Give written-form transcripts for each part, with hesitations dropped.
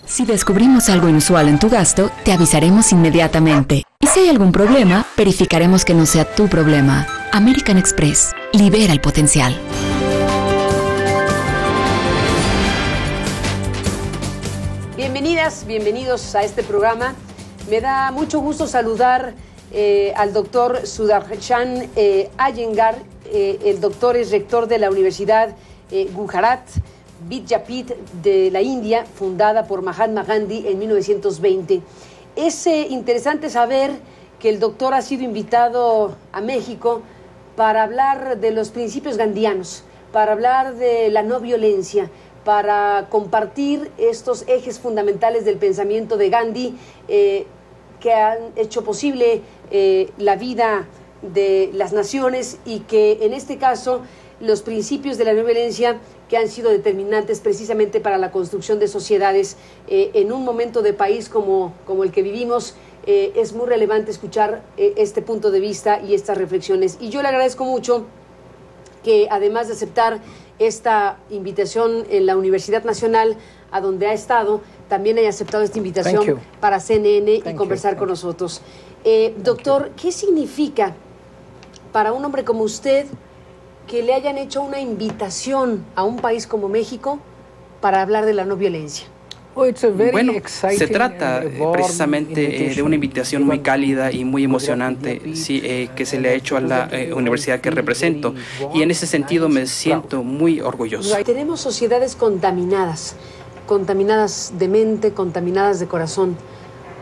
Si descubrimos algo inusual en tu gasto, te avisaremos inmediatamente. Y si hay algún problema, verificaremos que no sea tu problema. American Express. Libera el potencial. Bienvenidas, bienvenidos a este programa. Me da mucho gusto saludar al doctor Sudarshan Iyengar. El doctor es rector de la Universidad Gujarat Vidyapith de la India, fundada por Mahatma Gandhi en 1920. Es interesante saber que el doctor ha sido invitado a México para hablar de los principios gandhianos, para hablar de la no violencia, para compartir estos ejes fundamentales del pensamiento de Gandhi que han hecho posible la vida de las naciones y que en este caso los principios de la no violencia que han sido determinantes precisamente para la construcción de sociedades en un momento de país como el que vivimos. Es muy relevante escuchar este punto de vista y estas reflexiones. Y yo le agradezco mucho que además de aceptar esta invitación en la Universidad Nacional, a donde ha estado, también haya aceptado esta invitación para CNN y conversar con nosotros. Doctor, ¿qué significa para un hombre como usted que le hayan hecho una invitación a un país como México para hablar de la no violencia? Bueno, se trata precisamente de una invitación muy cálida y muy emocionante que se le ha hecho a la universidad que represento, y en ese sentido me siento muy orgulloso. Tenemos sociedades contaminadas, contaminadas de mente, contaminadas de corazón.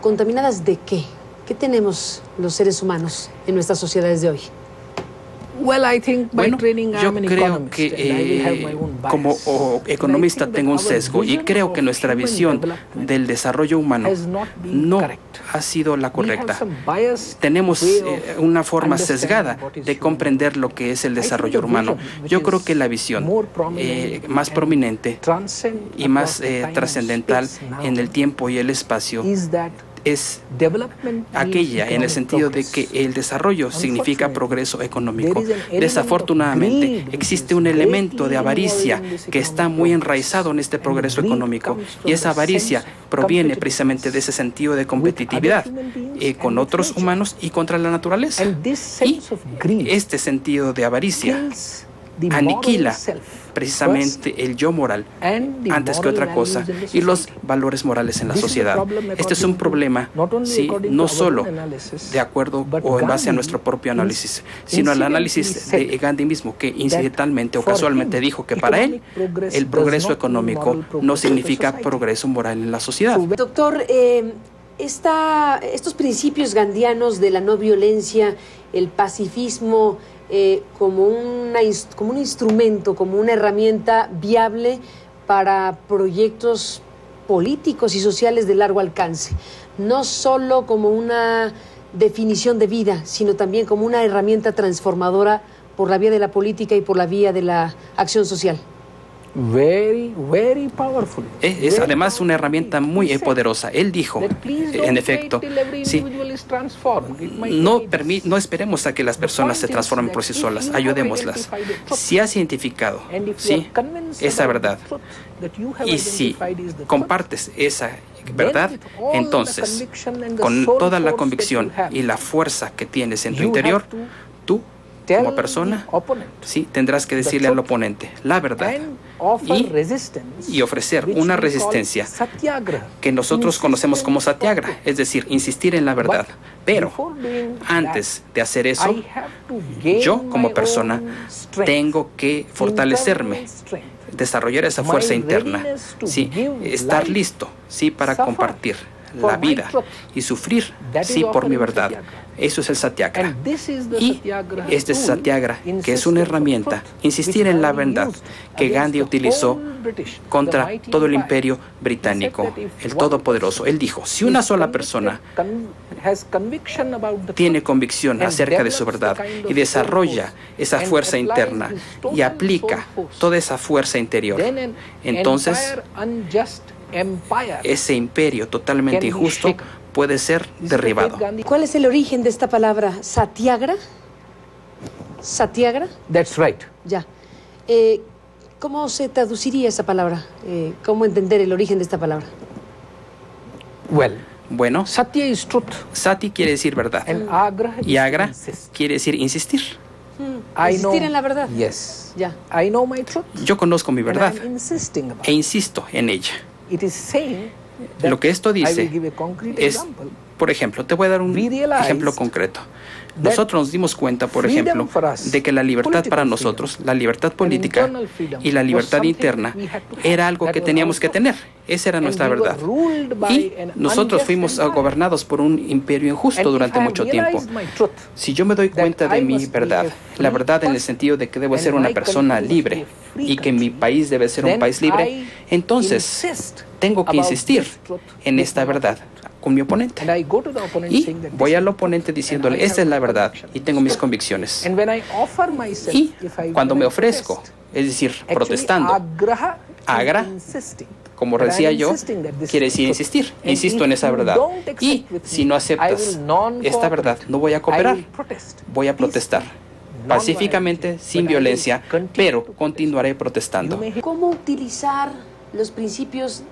¿Contaminadas de qué? ¿Qué tenemos los seres humanos en nuestras sociedades de hoy? Bueno, yo creo que como economista tengo un sesgo y creo que nuestra visión del desarrollo humano no ha sido la correcta. Tenemos una forma sesgada de comprender lo que es el desarrollo humano. Yo creo que la visión más prominente y más trascendental en el tiempo y el espacio es aquella en el sentido de que el desarrollo significa progreso económico. Desafortunadamente, existe un elemento de avaricia que está muy enraizado en este progreso económico, y esa avaricia proviene precisamente de ese sentido de competitividad con otros humanos y contra la naturaleza. Y este sentido de avaricia aniquila precisamente el yo moral antes que otra cosa y los valores morales en la sociedad. Este es un problema, no solo de acuerdo o en base a nuestro propio análisis, sino al análisis de Gandhi mismo, que incidentalmente o casualmente dijo que para él el progreso económico no significa progreso moral en la sociedad. Doctor, estos principios gandhianos de la no violencia, el pacifismo, como un instrumento, como una herramienta viable para proyectos políticos y sociales de largo alcance, no solo como una definición de vida, sino también como una herramienta transformadora por la vía de la política y por la vía de la acción social. Es además una herramienta muy poderosa. Él dijo, en efecto, no esperemos a que las personas se transformen por sí solas, ayudémoslas. Si has identificado esa verdad y si compartes esa verdad, entonces, con toda la convicción y la fuerza que tienes en tu interior, tú, como persona, tendrás que decirle al oponente la verdad y ofrecer una resistencia que nosotros conocemos como satyagraha, es decir, insistir en la verdad. Pero antes de hacer eso, yo como persona tengo que fortalecerme, desarrollar esa fuerza interna, estar listo para compartir la vida y sufrir por mi verdad. Eso es el satyagraha. Y este es satyagraha, que es una herramienta, insistir en la verdad, que Gandhi utilizó contra todo el imperio británico, el todopoderoso. Él dijo, si una sola persona tiene convicción acerca de su verdad y desarrolla esa fuerza interna y aplica toda esa fuerza interior, entonces ese imperio totalmente injusto puede ser derribado. ¿Cuál es el origen de esta palabra? ¿Satyagraha? ¿Satyagraha? That's right. Ya. ¿Cómo se traduciría esa palabra? ¿Cómo entender el origen de esta palabra? Bueno, Sati quiere decir verdad y Agra quiere decir insistir. Insistir en la verdad. Ya. Yo conozco mi verdad e insisto en ella. Lo que esto dice es, por ejemplo, te voy a dar un ejemplo concreto. Nosotros nos dimos cuenta, por ejemplo, de que la libertad para nosotros, la libertad política y la libertad interna, era algo que teníamos que tener. Esa era nuestra verdad. Y nosotros fuimos gobernados por un imperio injusto durante mucho tiempo. Si yo me doy cuenta de mi verdad, la verdad en el sentido de que debo ser una persona libre y que mi país debe ser un país libre, entonces tengo que insistir en esta verdad con mi oponente. Y voy al oponente diciéndole, esta es la verdad y tengo mis convicciones. Y cuando me ofrezco, es decir, protestando, Agra, como decía yo, quiere decir insistir. Insisto en esa verdad. Y si no aceptas esta verdad, no voy a cooperar. Voy a protestar pacíficamente, sin violencia, pero continuaré protestando. ¿Cómo utilizar los principios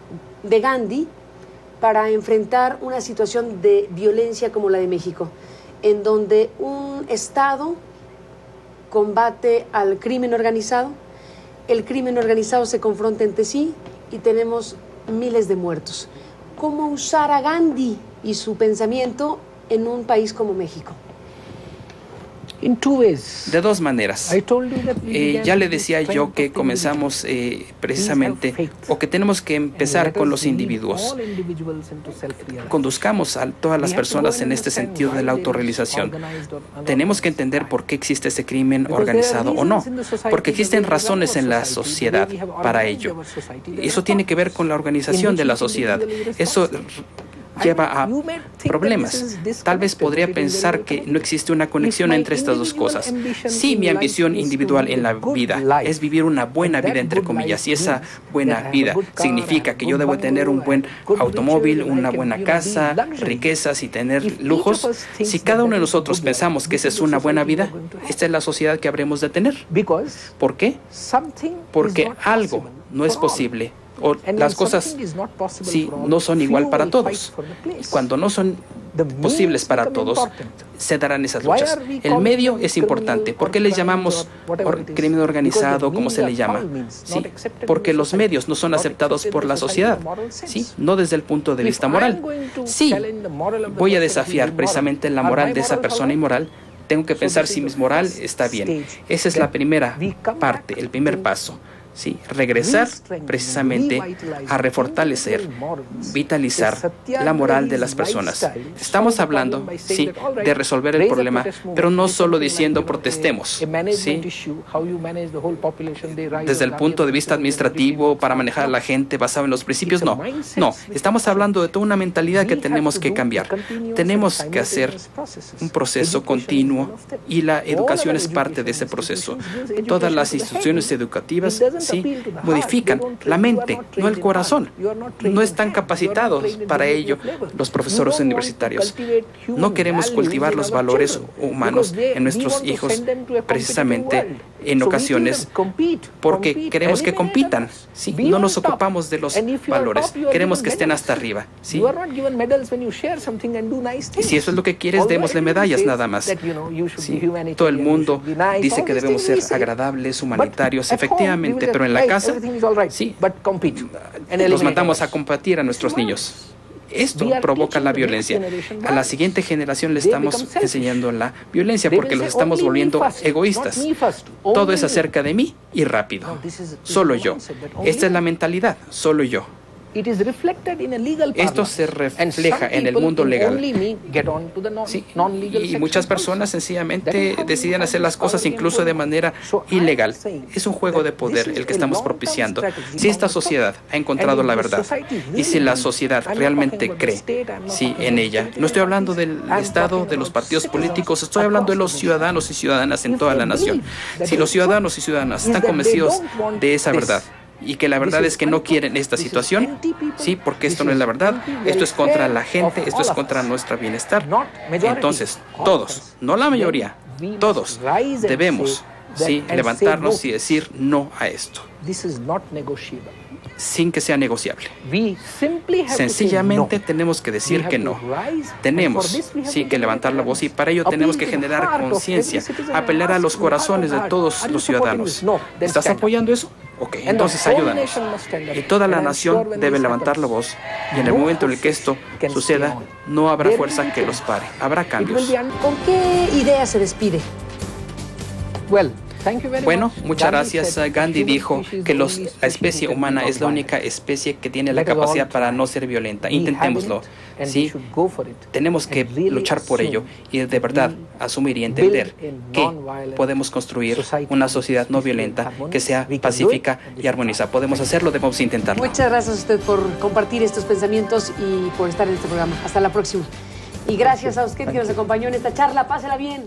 de Gandhi para enfrentar una situación de violencia como la de México, en donde un Estado combate al crimen organizado, el crimen organizado se confronta entre sí y tenemos miles de muertos? ¿Cómo usar a Gandhi y su pensamiento en un país como México? De dos maneras. Ya le decía yo que comenzamos precisamente, o que tenemos que empezar con los individuos. Conduzcamos a todas las personas en este sentido de la autorrealización. Tenemos que entender por qué existe ese crimen organizado o no, porque existen razones en la sociedad para ello. Eso tiene que ver con la organización de la sociedad. Eso lleva a problemas. Tal vez podría pensar que no existe una conexión entre estas dos cosas. Sí, mi ambición individual en la vida es vivir una buena vida, entre comillas, y esa buena vida significa que yo debo tener un buen automóvil, una buena casa, riquezas y tener lujos. Si cada uno de nosotros pensamos que esa es una buena vida, esta es la sociedad que habremos de tener. ¿Por qué? Porque algo no es posible. O las cosas sí, no son igual para todos. Cuando no son posibles para todos, se darán esas luchas. El medio es importante. ¿Por qué le llamamos crimen organizado, como se le llama? ¿Sí? Porque los medios no son aceptados por la sociedad, ¿sí? No desde el punto de vista moral. Sí, voy a desafiar precisamente la moral de esa persona inmoral. Tengo que pensar si mi moral está bien. Esa es la primera parte, el primer paso. Sí, regresar precisamente a refortalecer, vitalizar la moral de las personas. Estamos hablando, sí, de resolver el problema, pero no solo diciendo protestemos, ¿sí? Desde el punto de vista administrativo, para manejar a la gente basado en los principios, no. No, estamos hablando de toda una mentalidad que tenemos que cambiar. Tenemos que hacer un proceso continuo y la educación es parte de ese proceso. Todas las instituciones educativas sí, modifican la mente, no el corazón. No están capacitados para ello los profesores universitarios. No queremos cultivar los valores humanos en nuestros hijos precisamente en ocasiones porque queremos que compitan. ¿Sí? No nos ocupamos de los valores, queremos que estén hasta arriba. ¿Sí? Y si eso es lo que quieres, démosle medallas nada más. ¿Sí? Todo el mundo dice que debemos ser agradables, humanitarios, efectivamente, pero en la casa, sí, los mandamos a combatir a nuestros niños. Esto provoca la violencia. A la siguiente generación le estamos enseñando la violencia porque los estamos volviendo egoístas. Todo es acerca de mí y rápido. Solo yo. Esta es la mentalidad. Solo yo. Esto se refleja en el mundo legal. Sí, y muchas personas sencillamente deciden hacer las cosas incluso de manera ilegal. Es un juego de poder el que estamos propiciando. Si esta sociedad ha encontrado la verdad y si la sociedad realmente cree en ella, no estoy hablando del Estado, de los partidos políticos, estoy hablando de los ciudadanos y ciudadanas en toda la nación. Si los ciudadanos y ciudadanas están convencidos de esa verdad, y que la verdad es que no quieren esta situación, sí, porque esto no es la verdad, esto es contra la gente, esto es contra nuestro bienestar. Entonces, todos, no la mayoría, todos debemos, sí, levantarnos y decir no a esto. sin que sea negociable. Sencillamente tenemos que decir que no. Tenemos sí que levantar la voz y para ello tenemos que generar conciencia, apelar a los corazones de todos los ciudadanos. ¿Estás apoyando eso? Ok, entonces ayúdanos. Y toda la nación debe levantar la voz y en el momento en el que esto suceda, no habrá fuerza que los pare. Habrá cambios. ¿Con qué idea se despide? Bueno, muchas gracias. Gandhi dijo que la especie humana es la única especie que tiene la capacidad para no ser violenta. Intentémoslo. Sí, tenemos que luchar por ello y de verdad asumir y entender que podemos construir una sociedad no violenta que sea pacífica y armonizada. Podemos hacerlo, debemos intentarlo. Muchas gracias a usted por compartir estos pensamientos y por estar en este programa. Hasta la próxima. Y gracias a usted que nos acompañó en esta charla. Pásela bien.